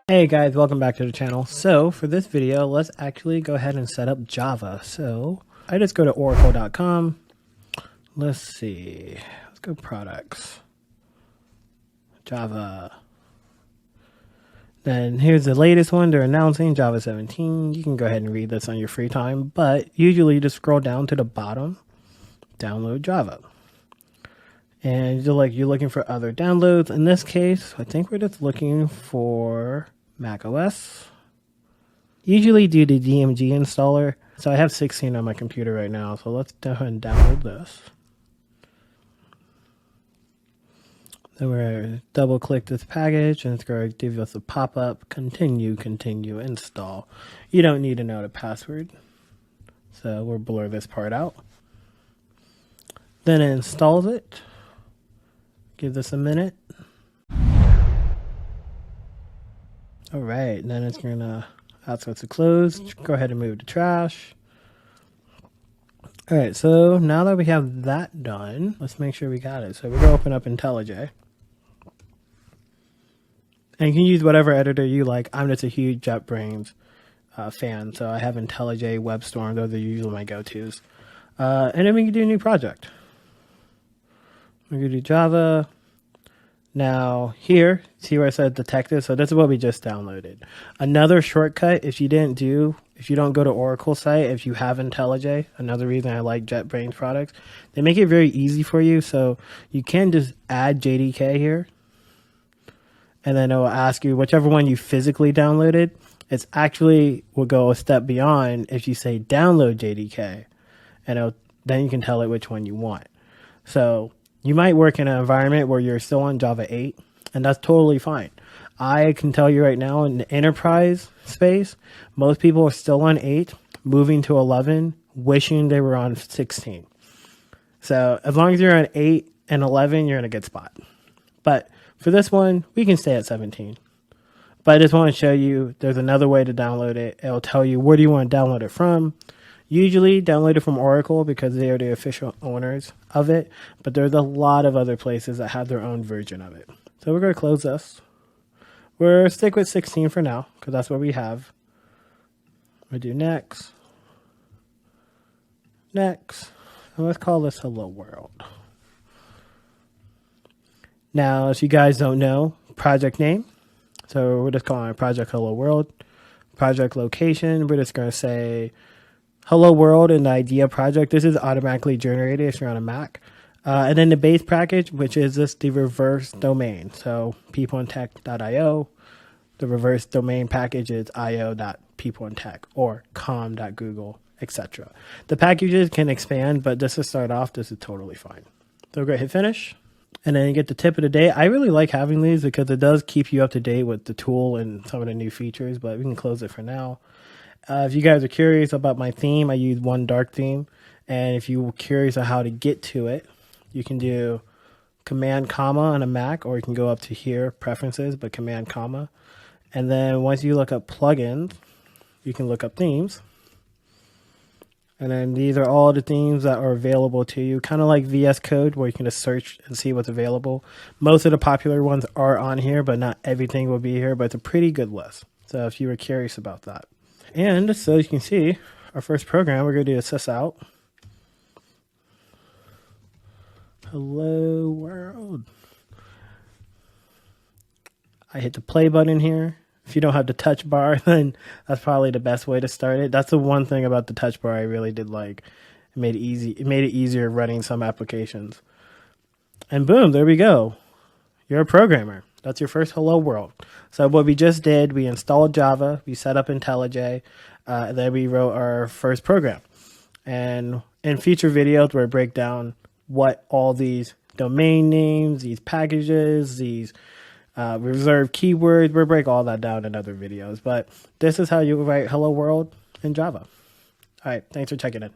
Hey guys, welcome back to the channel. So for this video, let's actually go ahead and set up Java. So I just go to oracle.com. Let's see. Let's go products. Java. Then here's the latest one. They're announcing Java 17. You can go ahead and read this on your free time, but usually you just scroll down to the bottom, download Java. And you're looking for other downloads. In this case, I think we're just looking for macOS. Usually do the DMG installer. So I have 16 on my computer right now. So let's go ahead and download this. Then we're going to double click this package and it's going to give us a pop-up, continue, install. You don't need to know the password. So we'll blur this part out. Then it installs it. Give this a minute. All right, and then it's gonna ask us to close. Go ahead and move to trash. All right, so now that we have that done, let's make sure we got it. So we're gonna open up IntelliJ. And you can use whatever editor you like. I'm just a huge JetBrains fan, so I have IntelliJ, WebStorm. Those are usually my go-tos. And then we can do a new project. We're going to do Java. Now here, see where I said detective? So this is what we just downloaded. Another shortcut, if you don't go to Oracle site, if you have IntelliJ, another reason I like JetBrains products, they make it very easy for you. So you can just add JDK here. And then it will ask you whichever one you physically downloaded. It's actually will go a step beyond if you say download JDK. And then you can tell it which one you want. So you might work in an environment where you're still on Java 8, and that's totally fine. I can tell you right now in the enterprise space, most people are still on 8, moving to 11, wishing they were on 16. So as long as you're on 8 and 11, you're in a good spot. But for this one, we can stay at 17. But I just want to show you there's another way to download it. It'll tell you where do you want to download it from. Usually download it from Oracle because they are the official owners of it, but there's a lot of other places that have their own version of it. So we're going to close this. We'll stick with 16 for now because that's what we have. We'll do next. Next. And let's call this Hello World. Now, if you guys don't know, project name. So we're just calling it Project Hello World. Project location, we're just going to say Hello World and the idea project. This is automatically generated if you're on a Mac. And then the base package, which is just the reverse domain. So peopleandtech.io. The reverse domain package is io.peopleandtech or com.google, etc. The packages can expand, but just to start off, this is totally fine. So we're going to hit finish. And then you get the tip of the day. I really like having these because it does keep you up to date with the tool and some of the new features, but we can close it for now. If you guys are curious about my theme, I use one dark theme. And if you're curious on how to get to it, you can do Command comma on a Mac, or you can go up to here, preferences, but Command comma. And then once you look up plugins, you can look up themes. And then these are all the themes that are available to you, kind of like VS Code, where you can just search and see what's available. Most of the popular ones are on here, but not everything will be here, but it's a pretty good list. So if you were curious about that. And so you can see our first program, we're going to do a sysout. Hello world. I hit the play button here. If you don't have the touch bar, then that's probably the best way to start it. That's the one thing about the touch bar I really did like. It made it easy. It made it easier running some applications. And boom, there we go. You're a programmer. That's your first Hello World. So what we just did, we installed Java, we set up IntelliJ, then we wrote our first program. And in future videos, where I break down what all these domain names, these packages, these reserved keywords, we'll break all that down in other videos. But this is how you write Hello World in Java. All right, thanks for checking in.